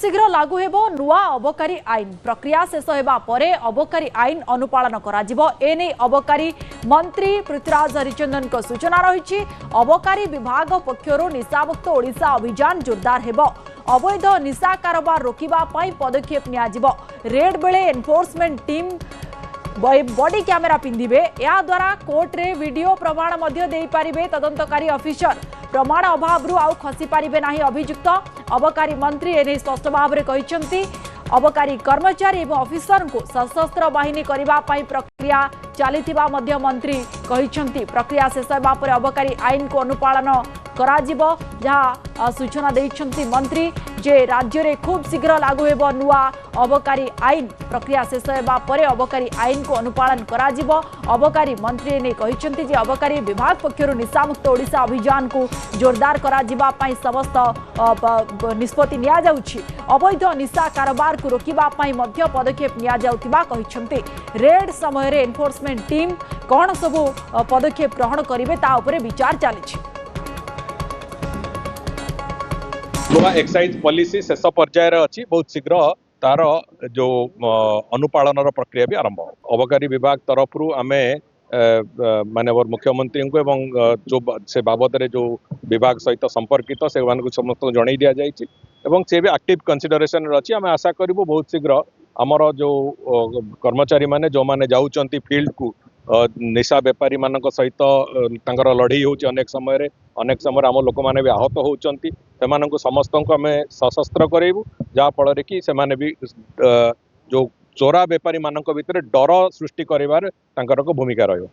शीघ्र लागू हेबो नुआ अबकारी आईन प्रक्रिया शेष हेबा परे अबकारी आईन अनुपालन कराजिबो एने अबकारी मंत्री पृथ्वीराज हरिचंदन को सूचना रही। अबकारी विभाग पक्षरु निशामुक्त ओडिशा अभियान जोरदार हेबो। अवैध निशा कारोबार रोकिबा पई पदक्षेप नियाजिबो। रेड बेले एनफोर्समेंट टीम बॉडी कैमेरा पिंधिबे। या द्वारा कोर्ट रे वीडियो प्रमाण मध्य देई पारिबे तदंतकारी ऑफिसर। प्रमाण अभाव आउ खसी पारिबे नाही अभियुक्त। अबकारी मंत्री एने स्पष्ट भाव में कहिसंती। अबकारी कर्मचारी एवं ऑफिसर को सशस्त्र बाहिनी करबा पई प्रक्रिया चलीथिबा मध्य मंत्री कहिसंती। प्रक्रिया शेष हेबा परे अबकारी आईन को अनुपालन कराजिबो। जहाँ सूचना दैछंती मंत्री जे राज्य रे खूब शीघ्र लागू हेबो नुआ अबकारी आईन। प्रक्रिया शेष हेबा परे अबकारी आईन को अनुपालन कराजिबो। अबकारी मंत्री ने कहिसंती जे अबकारी विभाग पक्षरु निशामुक्त ओडिशा अभियान को जोरदार कराजिबा पई समस्त निष्पत्ति निया जाउछि। अवैध निशा कारोबार को रोकिबा पई मध्य पदक्षेप निया जाउतिबा कहिसंती। रेड समय रे एनफोर्समेंट टीम कोन सब पदक्षेप ग्रहण करिवे ता उपरे विचार चलिछि। नुआ एक्साइज पॉलिसी शेष पर्यायर अच्छी बहुत शीघ्र तार जो अनुपालन प्रक्रिया भी आरंभ। अबकारी विभाग तरफ आमे माननीय मुख्यमंत्री को एवं जो से बाबद जो विभाग सहित संपर्कित से समस्त जन दि जाए से भी एक्टिव कंसिडरेशन अच्छी। आम आशा करूँ बहुत शीघ्र आमर जो कर्मचारी माने जो माने जाउचंती फील्ड को निशा बेपारी मान सहित लड़ई हो अनेक समय आम लोक मैंने भी आहत होती समस्त को आम सशस्त्र करेबू जहाँ फल कि से भी जो चोरा बेपारी मान भीतर डर सृष्टि कर भूमिका रही।